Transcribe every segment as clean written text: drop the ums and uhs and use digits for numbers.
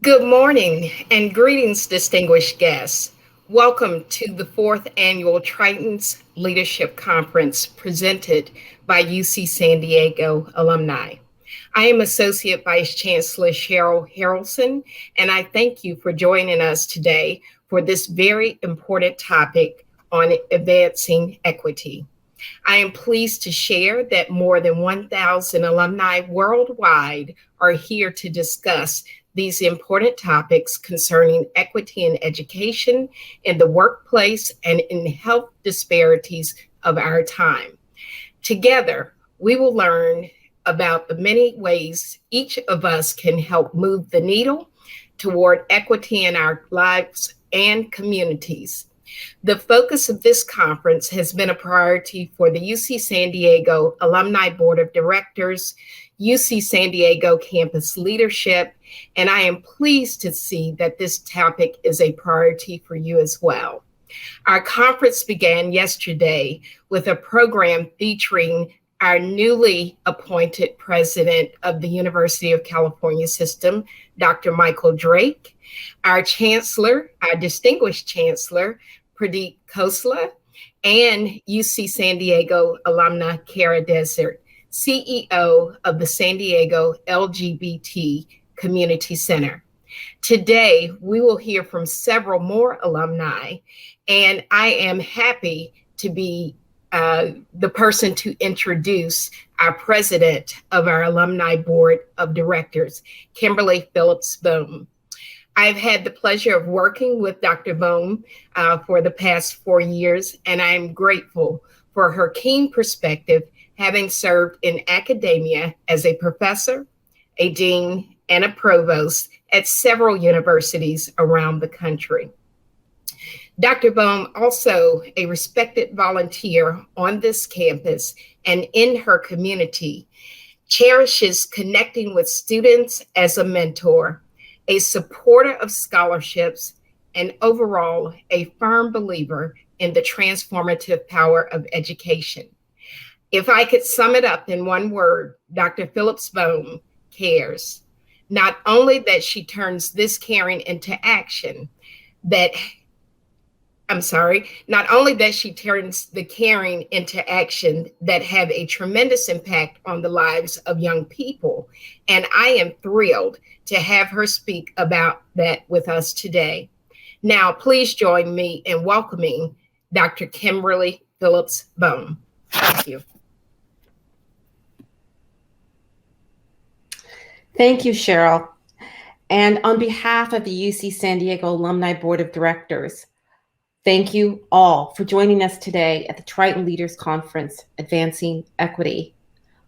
Good morning and greetings, distinguished guests. Welcome to the fourth annual Tritons Leadership Conference presented by UC San Diego Alumni. I am Associate Vice Chancellor Cheryl Harrelson, and I thank you for joining us today for this very important topic on advancing equity. I am pleased to share that more than 1,000 alumni worldwide are here to discuss these important topics concerning equity in education, in the workplace, and in health disparities of our time. Together, we will learn about the many ways each of us can help move the needle toward equity in our lives and communities. The focus of this conference has been a priority for the UC San Diego Alumni Board of Directors, UC San Diego campus leadership, and I am pleased to see that this topic is a priority for you as well. Our conference began yesterday with a program featuring our newly appointed president of the University of California System, Dr. Michael Drake, our chancellor, our distinguished chancellor, Pradeep Khosla, and UC San Diego alumna Kara Desert, CEO of the San Diego LGBT Community Center. Today, we will hear from several more alumni, and I am happy to be the person to introduce our president of our Alumni Board of Directors, Kimberley Phillips Boehm. I've had the pleasure of working with Dr. Boehm for the past 4 years, and I'm grateful for her keen perspective, having served in academia as a professor, a dean, and a provost at several universities around the country. Dr. Boehm, also a respected volunteer on this campus and in her community, cherishes connecting with students as a mentor, a supporter of scholarships, and overall a firm believer in the transformative power of education. If I could sum it up in one word, Dr. Phillips Boehm cares. Not only that she turns this caring into action, not only that she turns the caring into action that have a tremendous impact on the lives of young people. And I am thrilled to have her speak about that with us today. Now, please join me in welcoming Dr. Kimberley Phillips Boehm. Thank you. Thank you, Cheryl. And on behalf of the UC San Diego Alumni Board of Directors, thank you all for joining us today at the Triton Leaders Conference, Advancing Equity.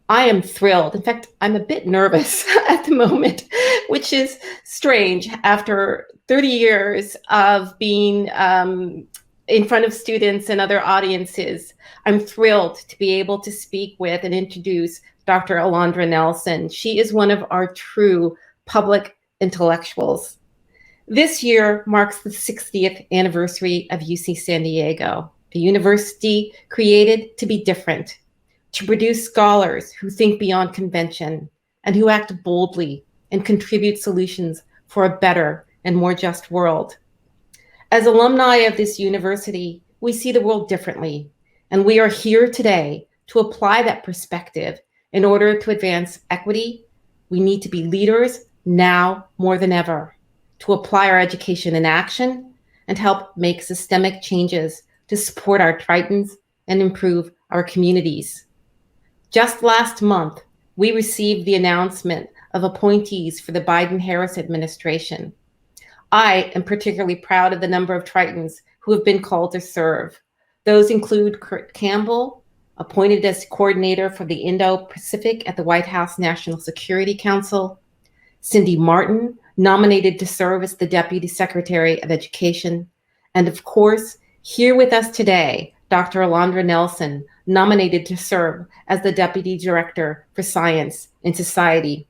I am thrilled. In fact, I'm a bit nervous at the moment, which is strange after 30 years of being in front of students and other audiences. I'm thrilled to be able to speak with and introduce Dr. Alondra Nelson. She is one of our true public intellectuals. This year marks the 60th anniversary of UC San Diego, a university created to be different, to produce scholars who think beyond convention and who act boldly and contribute solutions for a better and more just world. As alumni of this university, we see the world differently, and we are here today to apply that perspective. In order to advance equity, we need to be leaders now more than ever, to apply our education in action and help make systemic changes to support our Tritons and improve our communities. Just last month, we received the announcement of appointees for the Biden-Harris administration. I am particularly proud of the number of Tritons who have been called to serve. Those include Kurt Campbell, appointed as coordinator for the Indo-Pacific at the White House National Security Council, Cindy Martin, nominated to serve as the Deputy Secretary of Education, and of course, here with us today, Dr. Alondra Nelson, nominated to serve as the Deputy Director for Science and Society.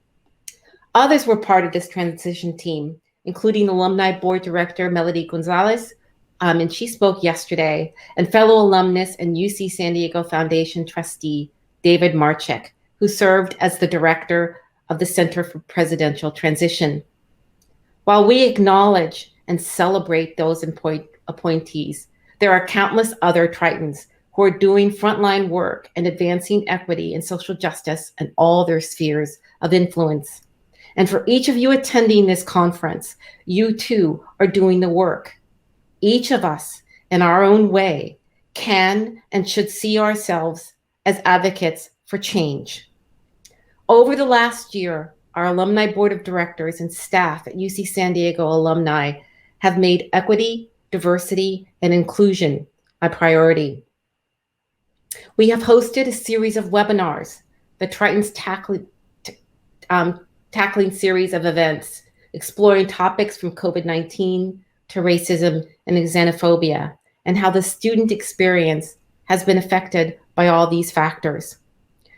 Others were part of this transition team, including Alumni Board Director Melody Gonzalez, and she spoke yesterday, and fellow alumnus and UC San Diego Foundation trustee, David Marchek, who served as the director of the Center for Presidential Transition. While we acknowledge and celebrate those appointees, there are countless other Tritons who are doing frontline work and advancing equity and social justice in all their spheres of influence. And for each of you attending this conference, you too are doing the work. Each of us, in our own way, can and should see ourselves as advocates for change. Over the last year, our Alumni Board of Directors and staff at UC San Diego Alumni have made equity, diversity, and inclusion a priority. We have hosted a series of webinars, the Tritons Tackling series of events, exploring topics from COVID-19 to racism and xenophobia, and how the student experience has been affected by all these factors.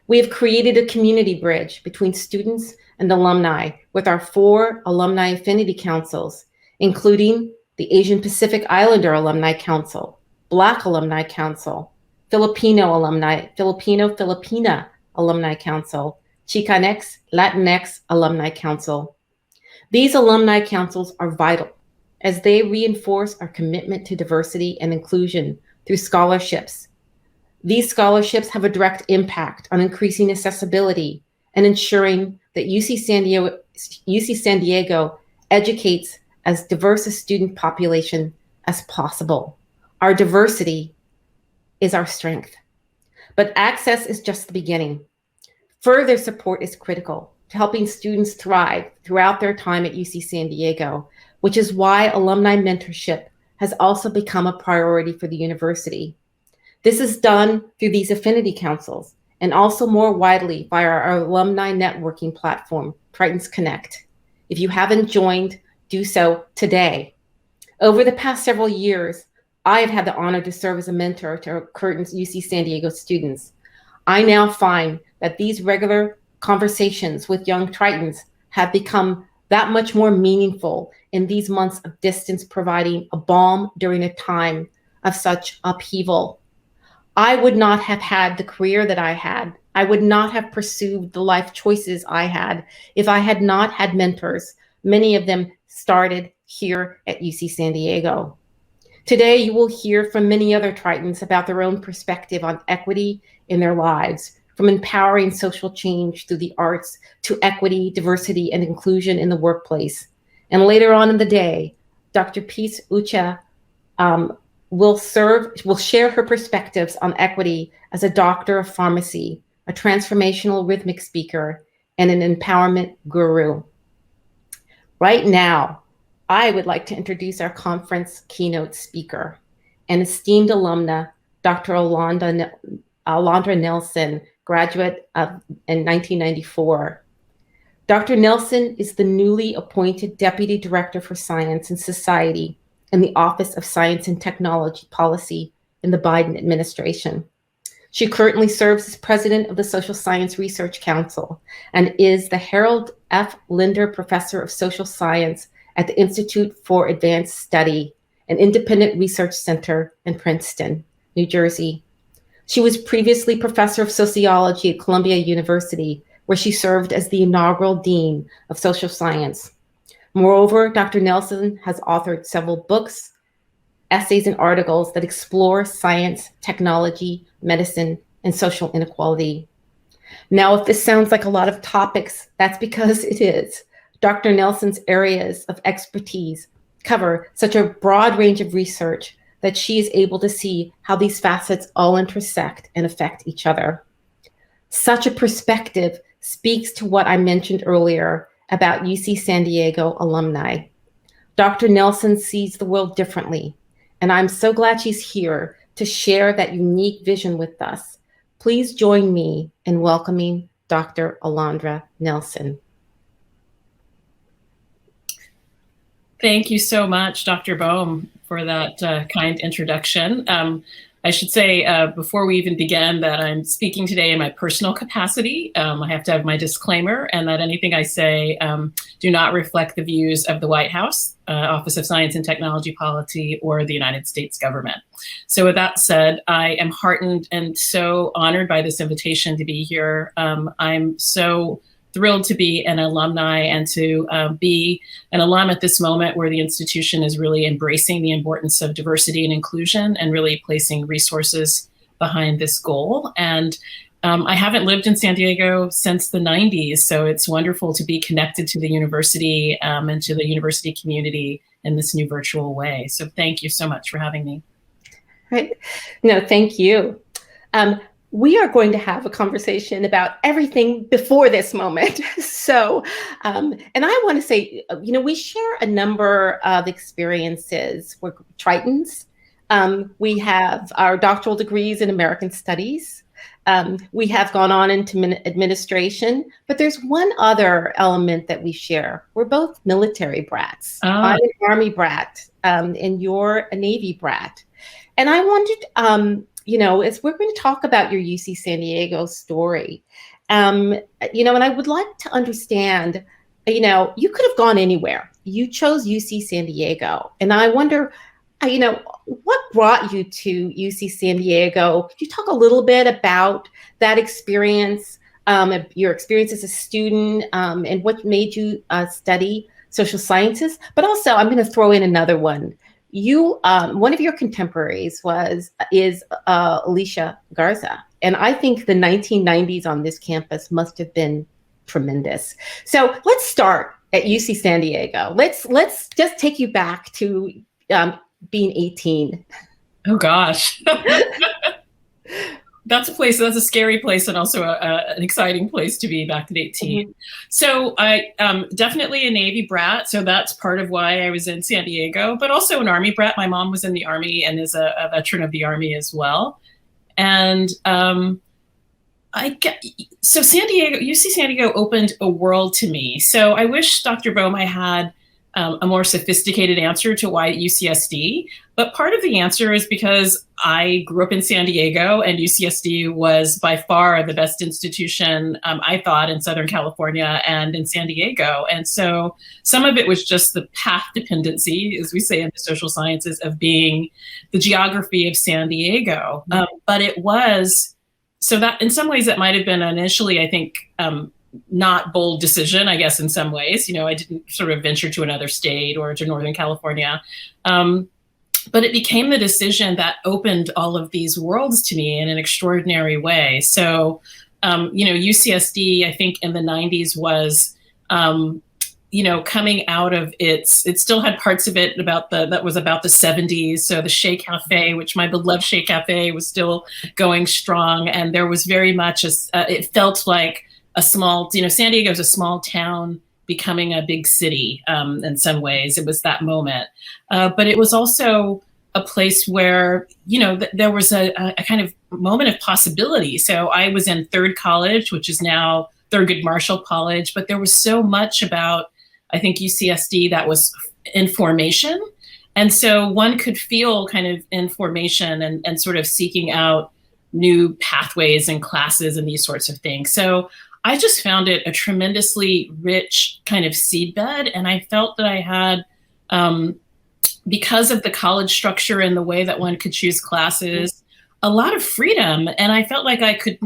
We have created a community bridge between students and alumni with our 4 alumni affinity councils, including the Asian Pacific Islander Alumni Council, Black Alumni Council, Filipina Alumni Council, Chicanx, Latinx Alumni Council. These alumni councils are vital as they reinforce our commitment to diversity and inclusion through scholarships. These scholarships have a direct impact on increasing accessibility and ensuring that UC San Diego educates as diverse a student population as possible. Our diversity is our strength, but access is just the beginning. Further support is critical to helping students thrive throughout their time at UC San Diego, which is why alumni mentorship has also become a priority for the university. This is done through these affinity councils and also more widely via our alumni networking platform, Tritons Connect. If you haven't joined, do so today. Over the past several years, I have had the honor to serve as a mentor to current UC San Diego students. I now find that these regular conversations with young Tritons have become that much more meaningful in these months of distance, providing a balm during a time of such upheaval. I would not have had the career that I had. I would not have pursued the life choices I had if I had not had mentors. Many of them started here at UC San Diego. Today, you will hear from many other Tritons about their own perspective on equity in their lives, from empowering social change through the arts to equity, diversity, and inclusion in the workplace. And later on in the day, Dr. Peace Ucha will share her perspectives on equity as a doctor of pharmacy, a transformational rhythmic speaker, and an empowerment guru. Right now, I would like to introduce our conference keynote speaker, an esteemed alumna, Dr. Alondra Nelson, graduate in 1994. Dr. Nelson is the newly appointed Deputy Director for Science and Society in the Office of Science and Technology Policy in the Biden administration. She currently serves as President of the Social Science Research Council and is the Harold F. Linder Professor of Social Science at the Institute for Advanced Study, an independent research center in Princeton, New Jersey. She was previously Professor of Sociology at Columbia University, where she served as the inaugural Dean of Social Science. Moreover, Dr. Nelson has authored several books, essays, and articles that explore science, technology, medicine, and social inequality. Now, if this sounds like a lot of topics, that's because it is. Dr. Nelson's areas of expertise cover such a broad range of research that she is able to see how these facets all intersect and affect each other. Such a perspective speaks to what I mentioned earlier about UC San Diego alumni. Dr. Nelson sees the world differently, and I'm so glad she's here to share that unique vision with us. Please join me in welcoming Dr. Alondra Nelson. Thank you so much, Dr. Boehm, for that kind introduction. I should say before we even begin that I'm speaking today in my personal capacity. I have to have my disclaimer, and that anything I say do not reflect the views of the White House, Office of Science and Technology Policy, or the United States government. So with that said, I am heartened and so honored by this invitation to be here. I'm so thrilled to be an alumni and to be an alum at this moment where the institution is really embracing the importance of diversity and inclusion and really placing resources behind this goal. And I haven't lived in San Diego since the 90s, so it's wonderful to be connected to the university and to the university community in this new virtual way. So thank you so much for having me. Right. No, thank you. We are going to have a conversation about everything before this moment. So, and I want to say, we share a number of experiences. We're Tritons. We have our doctoral degrees in American Studies. We have gone on into administration, but there's one other element that we share. We're both military brats. Oh. I'm an Army brat, and you're a Navy brat. And I wondered, as we're going to talk about your UC San Diego story, and I would like to understand, you could have gone anywhere. You chose UC San Diego. And I wonder, what brought you to UC San Diego? Could you talk a little bit about that experience, your experience as a student, and what made you study social sciences? But also, I'm going to throw in another one. You, one of your contemporaries is Alicia Garza, and I think the 1990s on this campus must have been tremendous. So let's start at UC San Diego. Let's just take you back to being 18. Oh gosh. That's a scary place and also an exciting place to be back at 18. Mm-hmm. So I definitely a Navy brat. So that's part of why I was in San Diego, but also an Army brat. My mom was in the Army and is a veteran of the Army as well. And so UC San Diego opened a world to me. So I wish, Dr. Boehm, I had a more sophisticated answer to why UCSD. But part of the answer is because I grew up in San Diego and UCSD was by far the best institution, I thought, in Southern California and in San Diego. And so some of it was just the path dependency, as we say in the social sciences, of being the geography of San Diego. But it was, so that in some ways that might have been initially, I think, not bold decision, I guess, in some ways. I didn't sort of venture to another state or to Northern California. But it became the decision that opened all of these worlds to me in an extraordinary way. So, UCSD, I think in the 90s was, coming out of it still had parts of it that was about the 70s. So the Shea Cafe, which my beloved Shea Cafe was still going strong. And there was very much, it felt like a small, San Diego is a small town becoming a big city in some ways. It was that moment. But it was also a place where, there was a kind of moment of possibility. So I was in Third College, which is now Thurgood Marshall College, but there was so much about, I think, UCSD that was in formation. And so one could feel kind of in formation and sort of seeking out new pathways and classes and these sorts of things. So I just found it a tremendously rich kind of seedbed. And I felt that I had, because of the college structure and the way that one could choose classes, a lot of freedom. And I felt like I could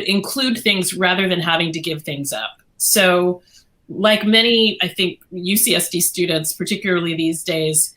include things rather than having to give things up. So like many, I think, UCSD students, particularly these days,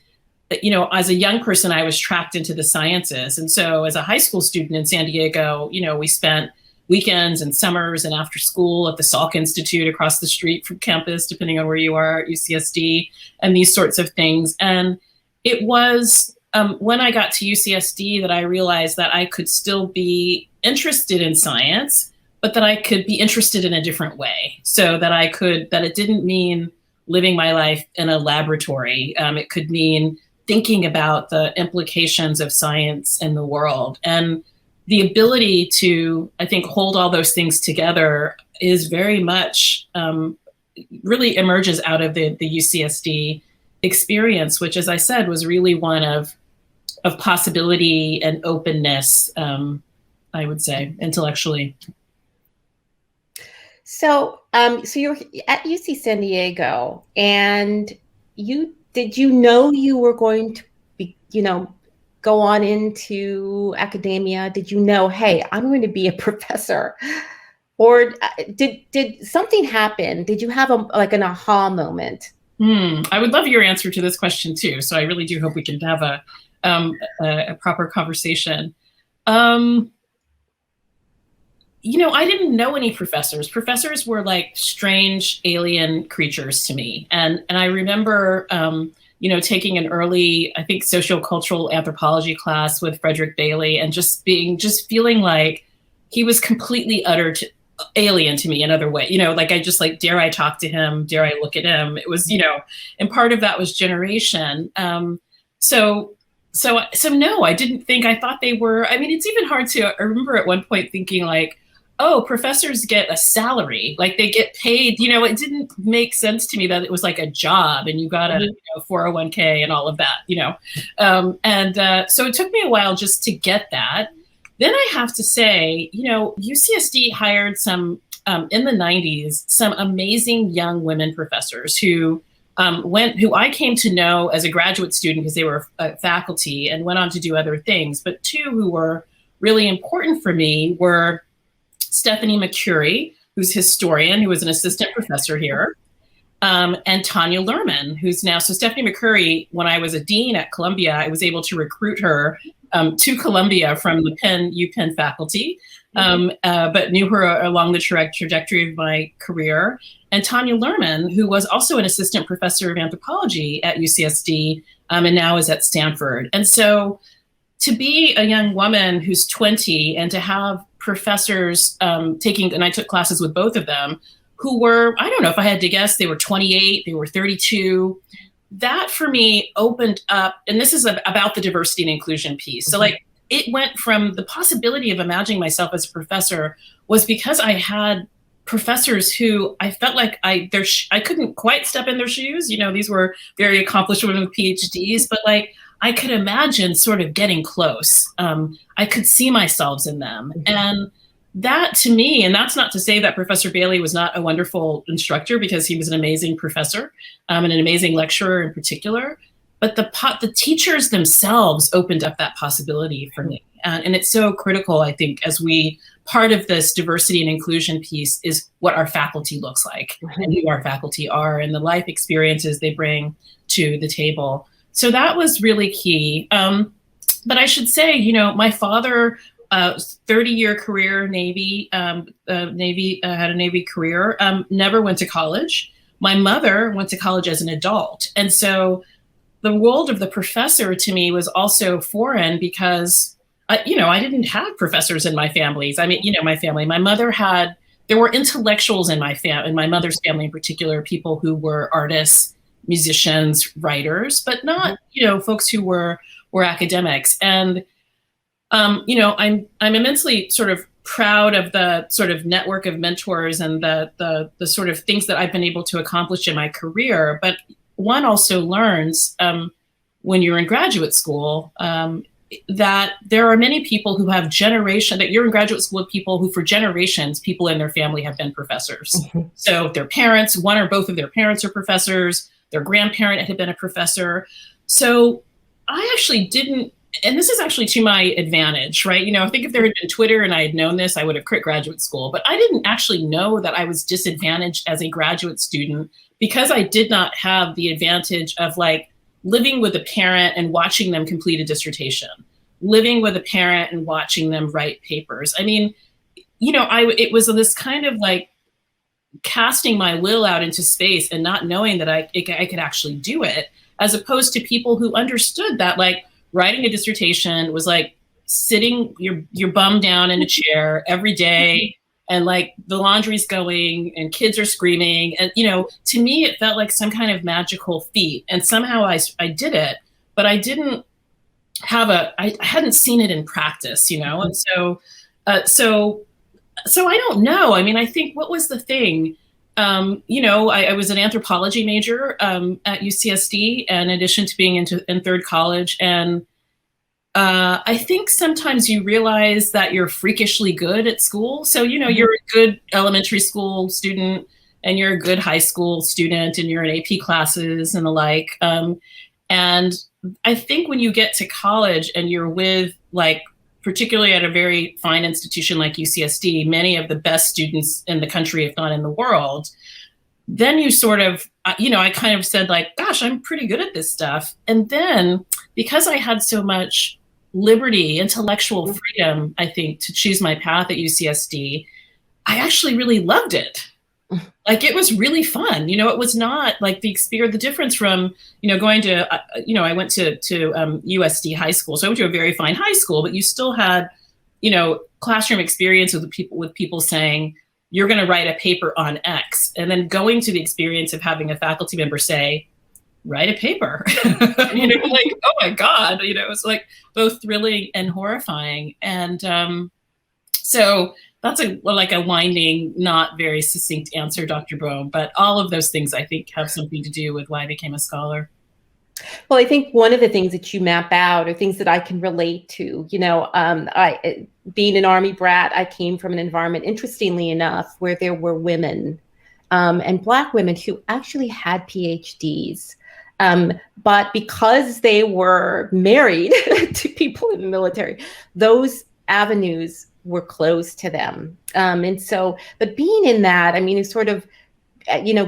as a young person, I was tracked into the sciences. And so as a high school student in San Diego, we spent weekends and summers and after school at the Salk Institute across the street from campus, depending on where you are at UCSD, and these sorts of things. And it was when I got to UCSD that I realized that I could still be interested in science, but that I could be interested in a different way. So that it didn't mean living my life in a laboratory. It could mean thinking about the implications of science in the world. And the ability to, I think, hold all those things together is very much, really emerges out of the UCSD experience, which, as I said, was really one of possibility and openness, I would say, intellectually. So you're at UC San Diego, and did you know you were going to be, go on into academia? Did you know, hey, I'm going to be a professor? Or did something happen? Did you have an aha moment? I would love your answer to this question too. So I really do hope we can have a proper conversation. I didn't know any professors. Professors were like strange alien creatures to me. And I remember, taking an early, I think, sociocultural anthropology class with Frederick Bailey and just feeling like he was completely alien to me in other way. I just dare I talk to him? Dare I look at him? It was, and part of that was generation. So no, I didn't think, I thought they were, it's even hard to, I remember at one point thinking oh, professors get a salary, they get paid, it didn't make sense to me that it was like a job and you got a 401k and all of that, so it took me a while just to get that. Then I have to say, UCSD hired some, in the 90s, some amazing young women professors who I came to know as a graduate student because they were faculty and went on to do other things. But two who were really important for me were Stephanie McCurry, who's a historian, who was an assistant professor here, and Tanya Lerman, who's now, so Stephanie McCurry, when I was a dean at Columbia, I was able to recruit her to Columbia from the UPenn faculty, but knew her along the trajectory of my career. And Tanya Lerman, who was also an assistant professor of anthropology at UCSD, and now is at Stanford. And so to be a young woman who's 20 and to have professors taking, and I took classes with both of them, who were, I don't know if I had to guess, they were 28, they were 32. That for me opened up, and this is about the diversity and inclusion piece. So it went from the possibility of imagining myself as a professor was because I had professors who I felt like I couldn't quite step in their shoes. These were very accomplished women with PhDs, but I could imagine sort of getting close. I could see myself in them. And that to me, and that's not to say that Professor Bailey was not a wonderful instructor, because he was an amazing professor and an amazing lecturer in particular, but the teachers themselves opened up that possibility for me. And it's so critical, I think, as part of this diversity and inclusion piece is what our faculty looks like and who our faculty are and the life experiences they bring to the table. So that was really key. But I should say, my father, 30-year career, Navy, had a Navy career, never went to college. My mother went to college as an adult. And so the world of the professor to me was also foreign because, I didn't have professors in my families. My family, my mother there were intellectuals in my mother's family in particular, people who were artists, musicians, writers, but not, folks who were academics. And, I'm immensely sort of proud of the sort of network of mentors and the sort of things that I've been able to accomplish in my career. But one also learns when you're in graduate school that there are many people who have that you're in graduate school with people who for generations, people in their family have been professors. So their parents, one or both of their parents are professors, their grandparent had been a professor. So I actually didn't, and this is actually to my advantage, right? I think if there had been Twitter and I had known this, I would have quit graduate school, but I didn't actually know that I was disadvantaged as a graduate student because I did not have the advantage of living with a parent and watching them complete a dissertation, living with a parent and watching them write papers. It was this kind of casting my will out into space and not knowing that I could actually do it, as opposed to people who understood that writing a dissertation was sitting your bum down in a chair every day and the laundry's going and kids are screaming. And, to me, it felt like some kind of magical feat. And somehow I did it, but I didn't I hadn't seen it in practice, And so I don't know. I think what was the thing? I was an anthropology major at UCSD, in addition to being in third college. And I think sometimes you realize that you're freakishly good at school. So, you're a good elementary school student and you're a good high school student and you're in AP classes and the like. And I think when you get to college and you're with particularly at a very fine institution like UCSD, many of the best students in the country, if not in the world, then you sort of, I kind of said like, gosh, I'm pretty good at this stuff. And then because I had so much liberty, intellectual freedom, I think, to choose my path at UCSD, I actually really loved it. Like, it was really fun. It was not like the difference from, going to, I went to USD high school. So I went to a very fine high school, but you still had, classroom experience with people saying, you're going to write a paper on X, and then going to the experience of having a faculty member say, write a paper, like, oh my God, it was like both thrilling and horrifying. And so that's a winding, not very succinct answer, Dr. Boehm, but all of those things I think have something to do with why I became a scholar. Well, I think one of the things that you map out are things that I can relate to. I, being an Army brat, I came from an environment, interestingly enough, where there were women and Black women who actually had PhDs. But because they were married to people in the military, those avenues were closed to them. But being in that, it's sort of,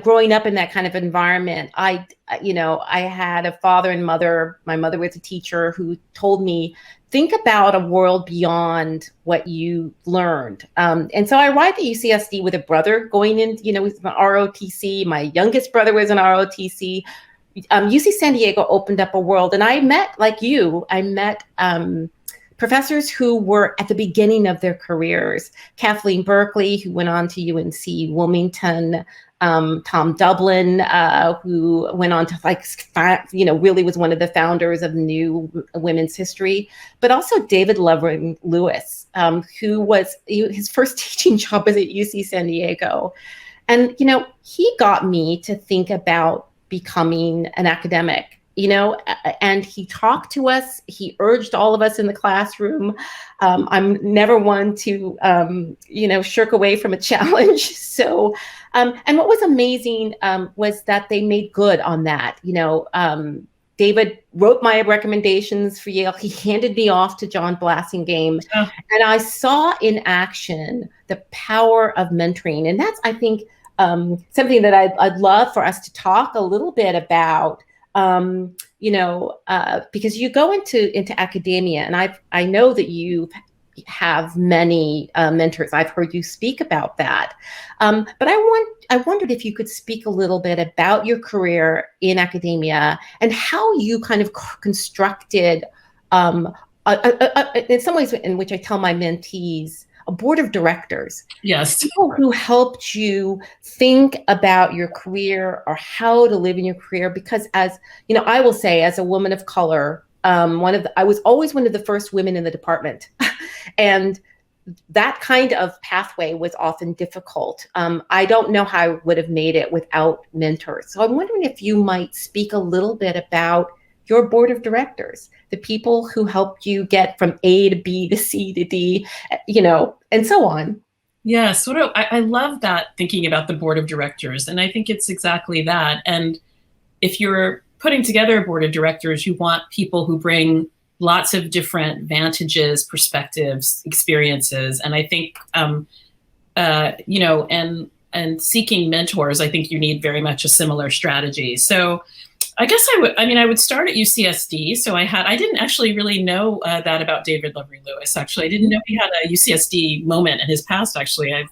growing up in that kind of environment, I had a father and mother. My mother was a teacher who told me, think about a world beyond what you learned. And so I arrived at UCSD with a brother going in, with an ROTC. My youngest brother was an ROTC. UC San Diego opened up a world. And I met, like you, professors who were at the beginning of their careers. Kathleen Berkeley, who went on to UNC Wilmington, Tom Dublin, who went on to really was one of the founders of new women's history, but also David Lovering Lewis, his first teaching job was at UC San Diego. And, he got me to think about becoming an academic. And he talked to us. He urged all of us in the classroom. I'm never one to, shirk away from a challenge. So, and what was amazing was that they made good on that. David wrote my recommendations for Yale. He handed me off to John Blassingame. Oh. And I saw in action the power of mentoring. And that's, I think, something that I'd love for us to talk a little bit about. Because you go into academia, and I know that you have many mentors. I've heard you speak about that. But I wondered if you could speak a little bit about your career in academia and how you kind of constructed, in some ways in which I tell my mentees, a board of directors. Yes. People who helped you think about your career or how to live in your career. Because as I will say, as a woman of color, I was always one of the first women in the department. And that kind of pathway was often difficult. I don't know how I would have made it without mentors. So I'm wondering if you might speak a little bit about your board of directors, the people who helped you get from A to B to C to D, and so on. Yes, I love that, thinking about the board of directors. And I think it's exactly that. And if you're putting together a board of directors, you want people who bring lots of different vantages, perspectives, experiences. And I think, and seeking mentors, I think you need very much a similar strategy. So I guess I would start at UCSD. So I didn't actually really know that about David Lovering Lewis. Actually, I didn't know he had a UCSD moment in his past. Actually, I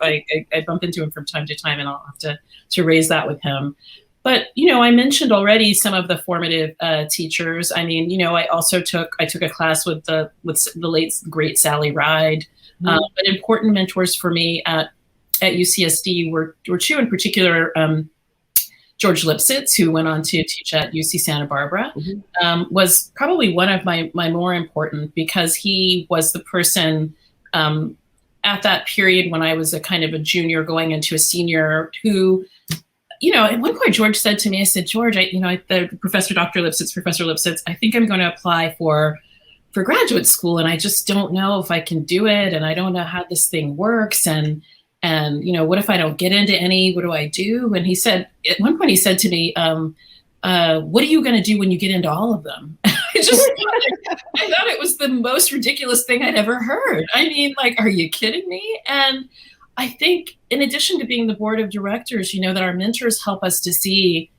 bump into him from time to time, and I'll have to raise that with him. But, I mentioned already some of the formative teachers. I also took a class with the late great Sally Ride. But important mentors for me at UCSD were two in particular. George Lipsitz, who went on to teach at UC Santa Barbara, was probably one of my more important, because he was the person at that period when I was a kind of a junior going into a senior who, at one point George said to me, I said, George, Professor Lipsitz, I think I'm going to apply for graduate school, and I just don't know if I can do it, and I don't know how this thing works, and what if I don't get into any? What do I do? And he said, at one point he said to me, what are you going to do when you get into all of them? I thought it was the most ridiculous thing I'd ever heard. I mean, like, are you kidding me? And I think in addition to being the board of directors, that our mentors help us to see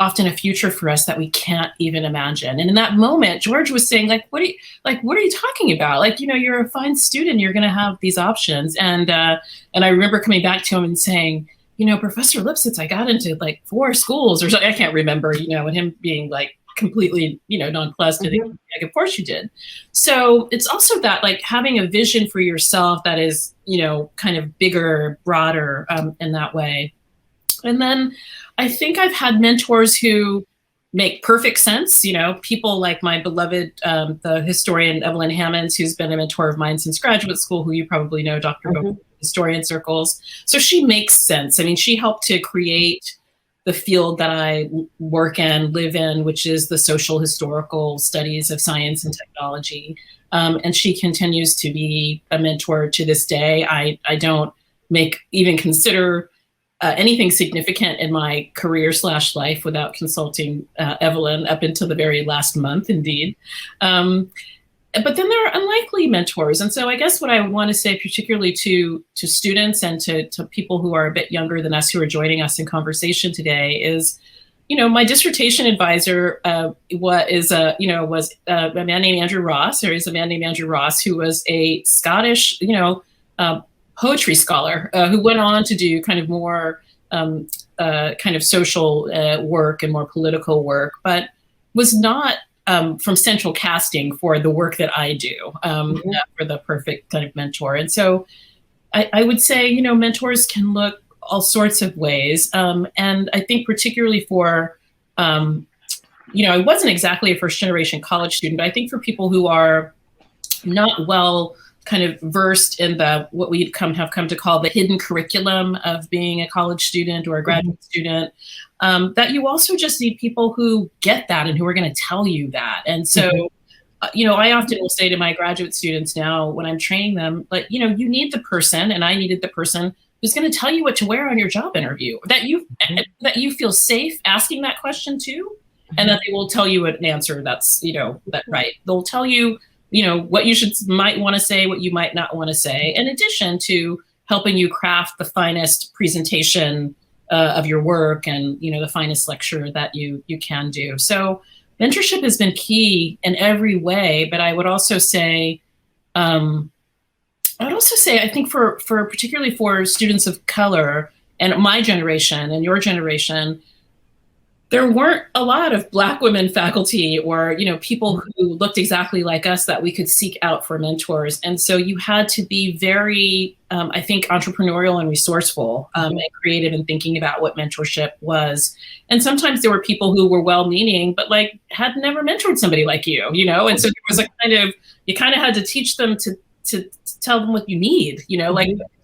often a future for us that we can't even imagine. And in that moment, George was saying, what are you talking about? Like, you're a fine student, you're going to have these options. And I remember coming back to him and saying, Professor Lipsitz, I got into like 4 schools or something. I can't remember, and him being like completely, nonplussed. Mm-hmm. And like, of course you did. So it's also that like having a vision for yourself that is, kind of bigger, broader in that way. And then I think I've had mentors who make perfect sense. People like my beloved, the historian Evelyn Hammonds, who's been a mentor of mine since graduate school, who you probably know, Dr. Mm-hmm. Boehm, historian circles. So she makes sense. I mean, she helped to create the field that I work in, live in, which is the social historical studies of science and technology. And she continues to be a mentor to this day. I don't even consider anything significant in my career / life without consulting Evelyn up until the very last month, indeed. But then there are unlikely mentors. And so I guess what I want to say, particularly to students and to people who are a bit younger than us who are joining us in conversation today is, my dissertation advisor was a man named Andrew Ross, or is a man named Andrew Ross, who was a Scottish, poetry scholar who went on to do kind of more kind of social work and more political work, but was not from central casting for the work that I do, mm-hmm. for the perfect kind of mentor. And so I would say, mentors can look all sorts of ways. And I think particularly for, I wasn't exactly a first generation college student, but I think for people who are not well kind of versed in what we have come to call the hidden curriculum of being a college student or a graduate mm-hmm. student, that you also just need people who get that and who are going to tell you that. And so, mm-hmm. I often will say to my graduate students now when I'm training them, like, you need the person, and I needed the person who's going to tell you what to wear on your job interview, that you feel safe asking that question to, mm-hmm. and that they will tell you an answer that's, that right. They'll tell you, what you might want to say, what you might not want to say, in addition to helping you craft the finest presentation of your work and, the finest lecture that you can do. So mentorship has been key in every way, but I would also say, I think for particularly for students of color and my generation and your generation, there weren't a lot of Black women faculty or, people who looked exactly like us that we could seek out for mentors. And so you had to be very, I think, entrepreneurial and resourceful and creative in thinking about what mentorship was. And sometimes there were people who were well-meaning, but like had never mentored somebody like you, and so there was you kind of had to teach them to tell them what you need,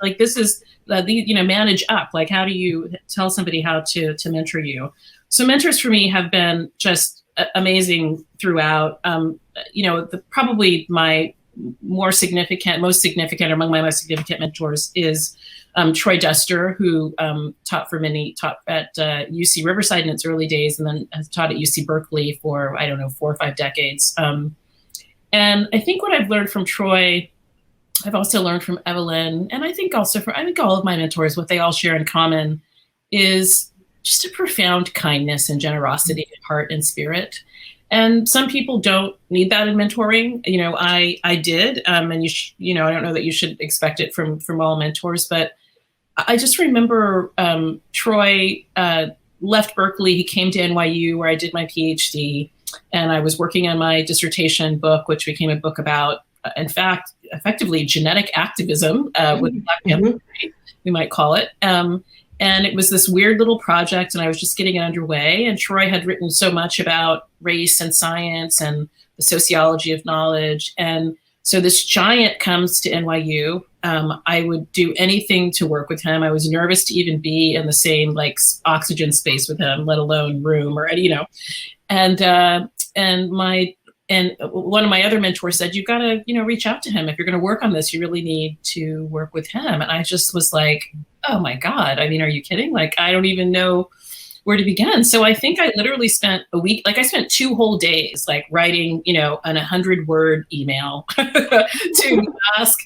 like this is, manage up. Like, how do you tell somebody how to mentor you? So mentors for me have been just amazing throughout. Probably my most significant among my most significant mentors is Troy Duster, who taught at UC Riverside in its early days, and then has taught at UC Berkeley for 4 or 5 decades. And I think what I've learned from Troy, I've also learned from Evelyn, and I think all of my mentors, what they all share in common is just a profound kindness and generosity in heart and spirit. And some people don't need that in mentoring. I did, and I don't know that you should expect it from all mentors, but I just remember Troy left Berkeley. He came to NYU where I did my PhD, and I was working on my dissertation book, which became a book about, in fact, effectively genetic activism with Black Panther, we might call it. And it was this weird little project, and I was just getting it underway. And Troy had written so much about race and science and the sociology of knowledge. And so this giant comes to NYU. I would do anything to work with him. I was nervous to even be in the same oxygen space with him, let alone room or And one of my other mentors said, you've got to, reach out to him. If you're going to work on this, you really need to work with him. And I just was like, oh my God. I mean, are you kidding? Like, I don't even know where to begin. So I think I literally spent a week, like I spent 2 whole days, like writing, an 100-word email to ask,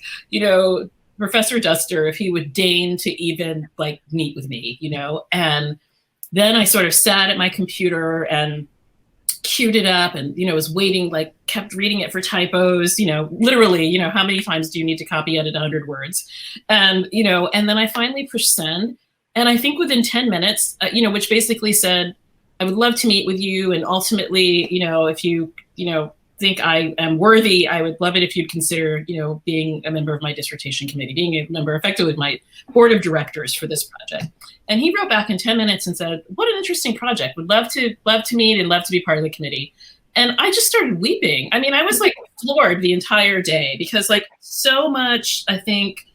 Professor Duster if he would deign to even like meet with me, and then I sort of sat at my computer and queued it up and, was waiting, like kept reading it for typos, literally, how many times do you need to copy edit 100 words? And, and then I finally pushed send. And I think within 10 minutes, which basically said, I would love to meet with you. And ultimately, if you, think I am worthy, I would love it if you'd consider, being a member of my dissertation committee, being a member effectively of my board of directors for this project. And he wrote back in 10 minutes and said, what an interesting project. Would love to meet and love to be part of the committee. And I just started weeping. I mean, I was like floored the entire day because like so much, I think,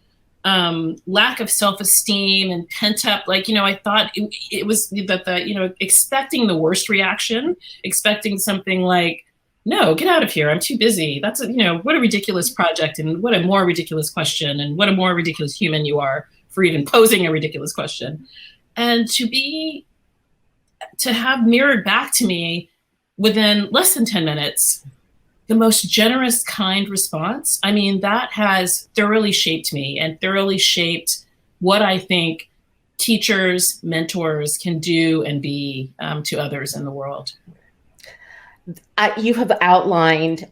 lack of self-esteem and pent up, like, I thought it was that, expecting the worst reaction, expecting something like, no, get out of here. I'm too busy. That's what a ridiculous project and what a more ridiculous question and what a more ridiculous human you are for even posing a ridiculous question. And to have mirrored back to me within less than 10 minutes, the most generous, kind response. I mean, that has thoroughly shaped me and thoroughly shaped what I think teachers, mentors can do and be to others in the world. You have outlined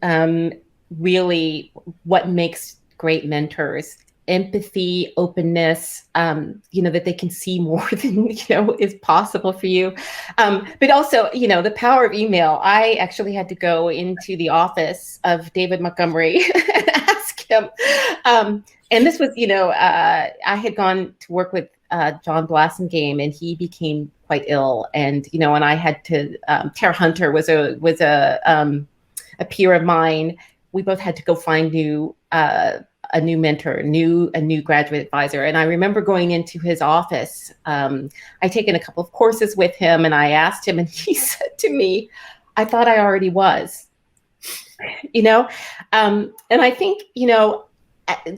really what makes great mentors: empathy, openness, that they can see more than, is possible for you. But also, the power of email. I actually had to go into the office of David Montgomery and ask him. And this was, I had gone to work with John Blassingame, and he became quite ill. And, and I had to, Tara Hunter was a peer of mine. We both had to go find a new mentor, a new graduate advisor. And I remember going into his office. I'd taken a couple of courses with him, and I asked him, and he said to me, I thought I already was, and I think,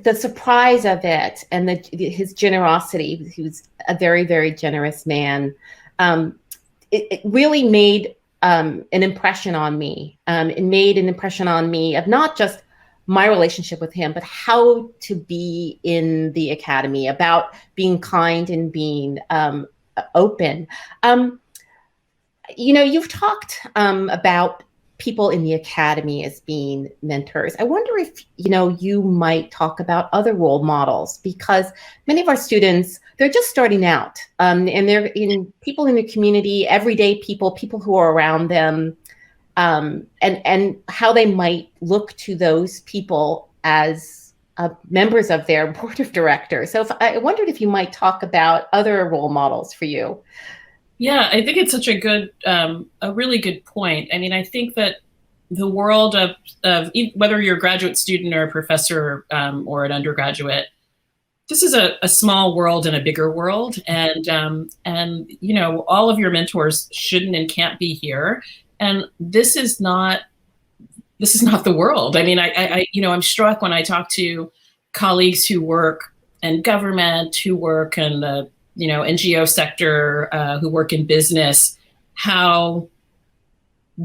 the surprise of it and his generosity, he was a very, very generous man. It really made an impression on me. It made an impression on me of not just my relationship with him, but how to be in the academy, about being kind and being open. You've talked about people in the academy as being mentors. I wonder if, you might talk about other role models, because many of our students, they're just starting out, and they're people in the community, everyday people who are around them, and how they might look to those people as members of their board of directors. So I wondered if you might talk about other role models for you. Yeah, I think it's such a really good point. I mean, I think that the world of whether you're a graduate student or a professor or an undergraduate, this is a small world and a bigger world. And all of your mentors shouldn't and can't be here. And this is not the world. I mean, I'm struck when I talk to colleagues who work in government, who work in the NGO sector, who work in business, how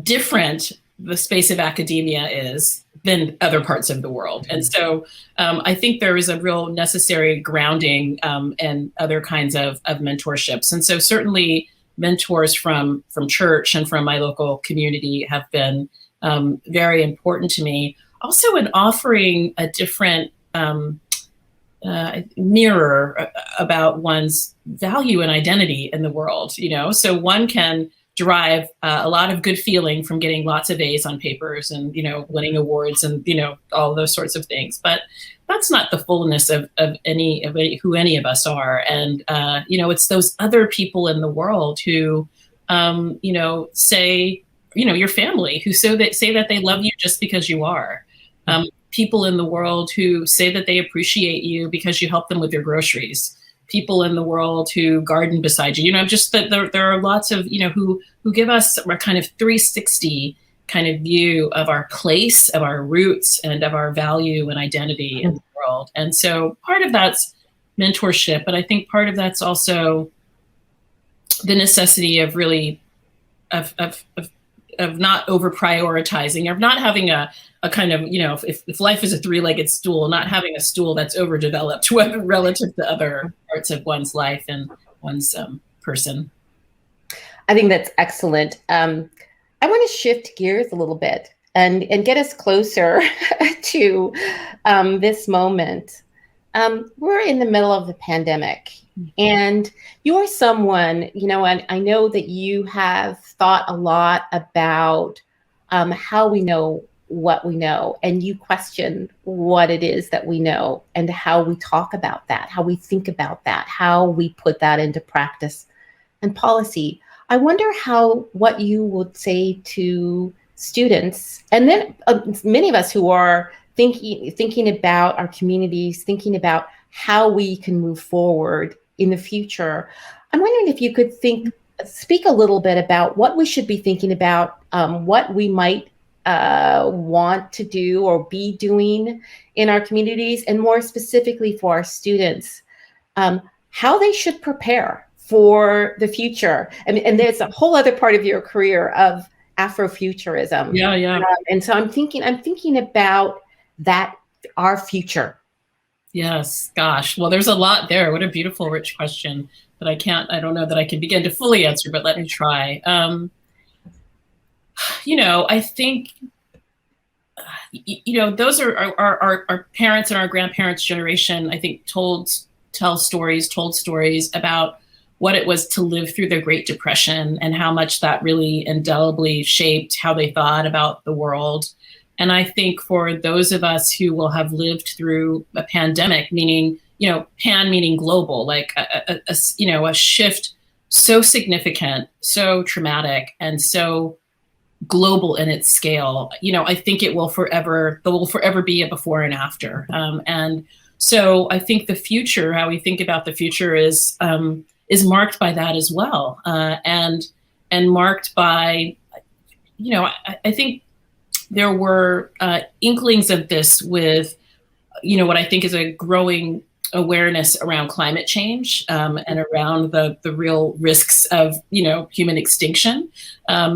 different the space of academia is than other parts of the world. And so I think there is a real necessary grounding and other kinds of mentorships. And so certainly mentors from church and from my local community have been very important to me. Also in offering a different mirror about one's value and identity in the world, so one can derive a lot of good feeling from getting lots of A's on papers and, winning awards and, all those sorts of things. But that's not the fullness of who any of us are. And, it's those other people in the world who, say, your family, who say that they love you just because you are. People in the world who say that they appreciate you because you help them with their groceries. People in the world who garden beside you. Just that there are lots of, who give us a kind of 360 kind of view of our place, of our roots, and of our value and identity in the world. And so part of that's mentorship, but I think part of that's also the necessity of really of not over prioritizing, of not having a kind of, if life is a three-legged stool, not having a stool that's overdeveloped relative to other parts of one's life and one's person. I think that's excellent. I want to shift gears a little bit and get us closer to this moment. We're in the middle of the pandemic, and you're someone, and I know that you have thought a lot about how we know what we know, and you question what it is that we know and how we talk about that, how we think about that, how we put that into practice and policy. I wonder what you would say to students, and then many of us who are thinking about our communities, thinking about how we can move forward in the future. I'm wondering if you could speak a little bit about what we should be thinking about, what we might want to do or be doing in our communities, and more specifically for our students, how they should prepare for the future. And there's a whole other part of your career of Afrofuturism. Yeah. And so I'm thinking about that, our future. Yes, gosh. Well, there's a lot there. What a beautiful, rich question that I don't know that I can begin to fully answer, but let me try. I think, those are our parents and our grandparents' generation, I think, told stories about what it was to live through the Great Depression and how much that really indelibly shaped how they thought about the world. And I think for those of us who will have lived through a pandemic, meaning, pan meaning global, like a shift so significant, so traumatic, and so global in its scale, I think there will forever be a before and after. And so I think the future, how we think about the future is marked by that as well. And marked by, I think there were inklings of this with, what I think is a growing awareness around climate change and around the real risks of, human extinction.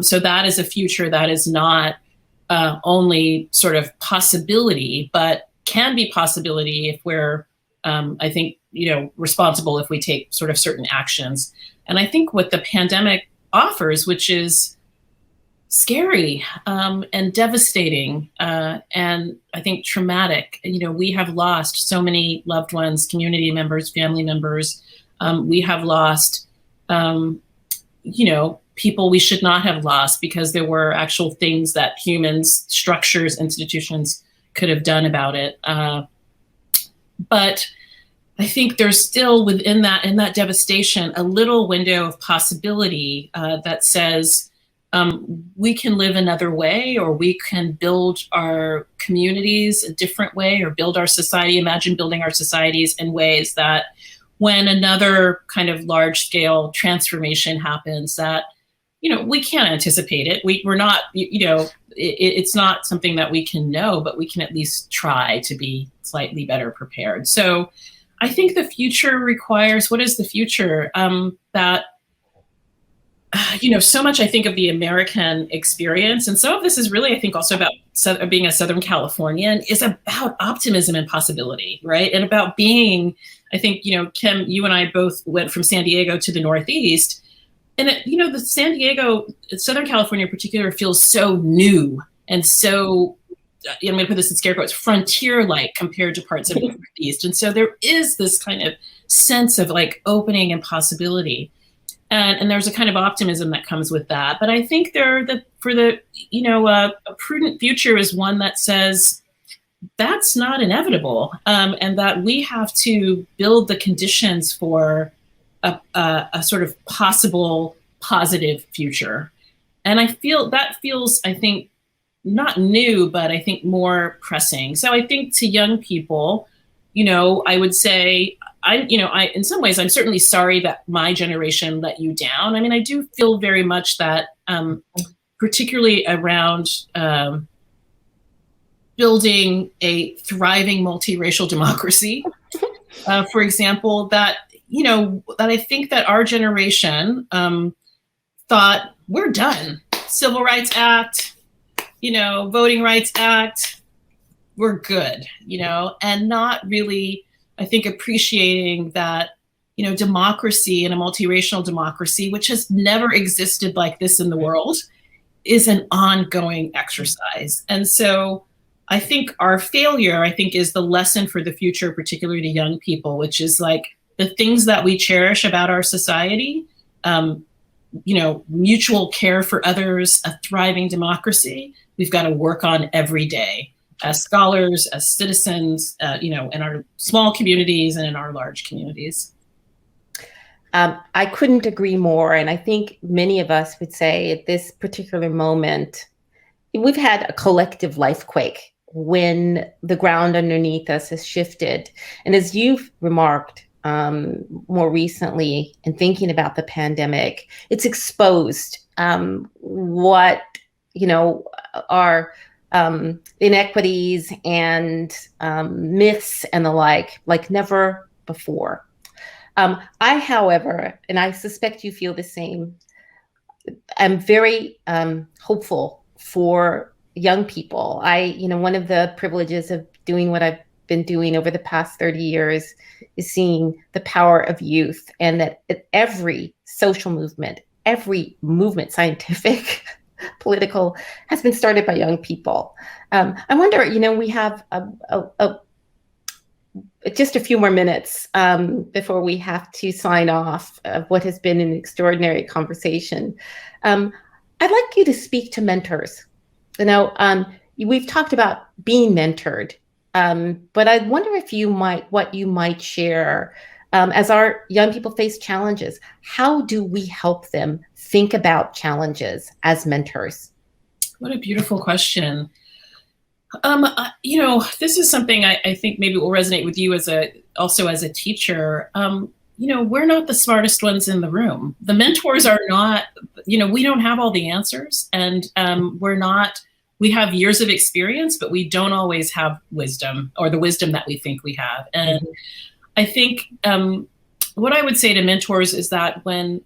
So that is a future that is not only sort of possibility, but can be possibility if we're, I think, responsible if we take sort of certain actions. And I think what the pandemic offers, which is scary and devastating and I think traumatic. We have lost so many loved ones, community members, family members. We have lost, people we should not have lost because there were actual things that humans, structures, institutions could have done about it. But I think there's still in that devastation, a little window of possibility that says, we can live another way, or we can build our communities a different way, or build our society, imagine building our societies in ways that when another kind of large scale transformation happens that, we can't anticipate it. We're not, it's not something that we can know, but we can at least try to be slightly better prepared. So I think the future requires, what is the future? That so much I think of the American experience, and some of this is really, I think, also about being a Southern Californian, is about optimism and possibility, right? And about being, I think, Kim, you and I both went from San Diego to the Northeast, and the Southern California in particular feels so new and so, I'm going to put this in scare quotes, frontier-like compared to parts of the Northeast. And so there is this kind of sense of like opening and possibility. And there's a kind of optimism that comes with that. But I think a prudent future is one that says that's not inevitable, and that we have to build the conditions for a sort of possible positive future. And I feels, I think, not new, but I think more pressing. So I think to young people, I would say, in some ways, I'm certainly sorry that my generation let you down. I mean, I do feel very much that, particularly around building a thriving multiracial democracy, for example, that, that I think that our generation thought, we're done. Civil Rights Act, Voting Rights Act, we're good, and not really, I think, appreciating that, democracy and a multiracial democracy, which has never existed like this in the world, is an ongoing exercise. And so I think our failure, is the lesson for the future, particularly to young people, which is like the things that we cherish about our society, mutual care for others, a thriving democracy, we've got to work on every day as scholars, as citizens, in our small communities and in our large communities. I couldn't agree more. And I think many of us would say at this particular moment, we've had a collective life quake when the ground underneath us has shifted. And as you've remarked more recently in thinking about the pandemic, it's exposed what, are inequities and myths and the like never before. I, however, and I suspect you feel the same, I'm very hopeful for young people. One of the privileges of doing what I've been doing over the past 30 years is seeing the power of youth, and that every social movement, every movement, scientific, political, has been started by young people. I wonder, we have just a few more minutes before we have to sign off of what has been an extraordinary conversation. I'd like you to speak to mentors. We've talked about being mentored, but I wonder what you might share as our young people face challenges. How do we help them think about challenges as mentors? What a beautiful question. This is something I think maybe will resonate with you as a teacher. We're not the smartest ones in the room. The mentors are not, we don't have all the answers, and we have years of experience, but we don't always have wisdom, or the wisdom that we think we have. And I think what I would say to mentors is that when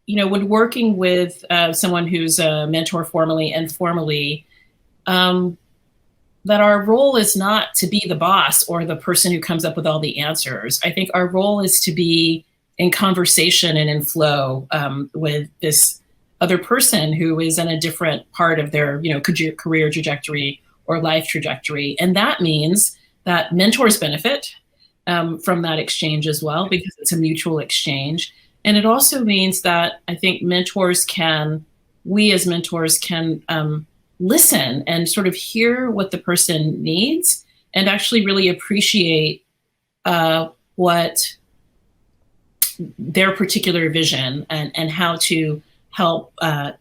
working with someone who's a mentor formally and informally, that our role is not to be the boss or the person who comes up with all the answers. I think our role is to be in conversation and in flow with this other person who is in a different part of their, career trajectory or life trajectory. And that means that mentors benefit from that exchange as well, because it's a mutual exchange. And it also means that I think we as mentors can listen and sort of hear what the person needs, and actually really appreciate what their particular vision and how to help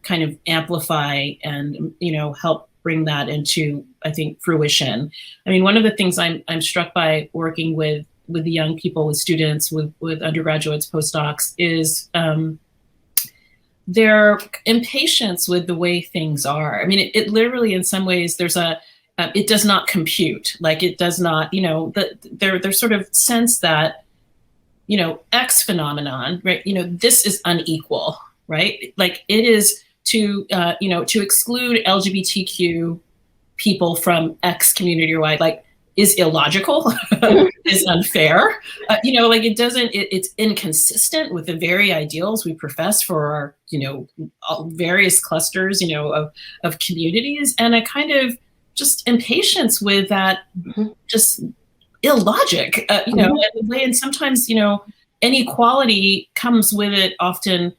kind of amplify and help bring that into, I think, fruition. I mean, one of the things I'm struck by working with the young people, with students, with undergraduates, postdocs, is their impatience with the way things are. I mean, it literally, in some ways, it does not compute. Like, it does not, there's sort of sense that, X phenomenon, right? This is unequal, right? Like, it is to exclude LGBTQ people from X community or Y, like, is illogical, is unfair. It's inconsistent with the very ideals we profess for our, various clusters, of communities, and a kind of just impatience with that, just illogic, and sometimes, inequality comes with it often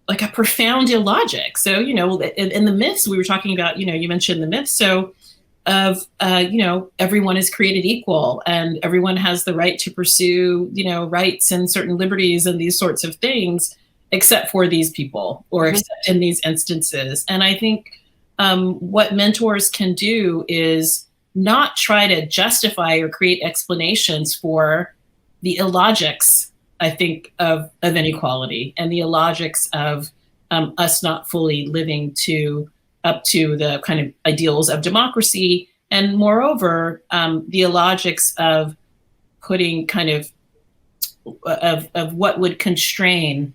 like a profound illogic. So, in the myths we were talking about, you mentioned the myths. So, of everyone is created equal, and everyone has the right to pursue rights and certain liberties and these sorts of things, except for these people, or except in these instances. And I think what mentors can do is not try to justify or create explanations for the illogics, I think, of inequality, and the illogics of us not fully living up to the kind of ideals of democracy, and moreover, the illogics of putting kind of of what would constrain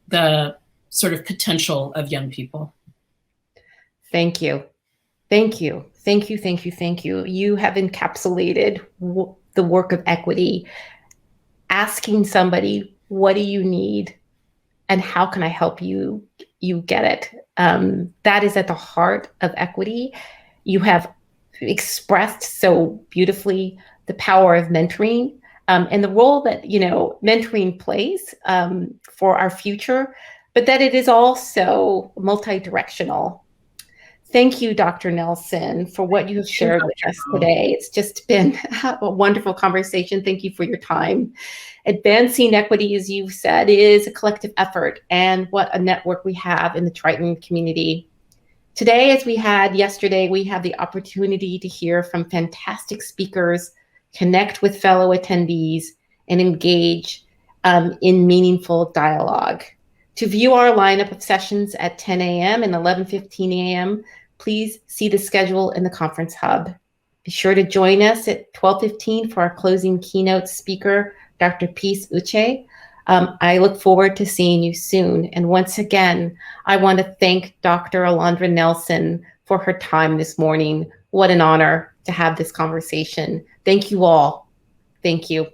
the sort of potential of young people. Thank you. Thank you. Thank you. Thank you. Thank you. You have encapsulated the work of equity. Asking somebody, what do you need? And how can I help you get it? That is at the heart of equity. You have expressed so beautifully the power of mentoring and the role that mentoring plays for our future, but that it is also multi-directional. Thank you, Dr. Nelson, for what you have shared with us today. It's just been a wonderful conversation. Thank you for your time. Advancing equity, as you've said, is a collective effort, and what a network we have in the Triton community. Today, as we had yesterday, we have the opportunity to hear from fantastic speakers, connect with fellow attendees, and engage in meaningful dialogue. To view our lineup of sessions at 10 a.m. and 11:15 a.m., please see the schedule in the conference hub. Be sure to join us at 12:15 for our closing keynote speaker, Dr. Peace Uche. I look forward to seeing you soon. And once again, I want to thank Dr. Alondra Nelson for her time this morning. What an honor to have this conversation. Thank you all. Thank you.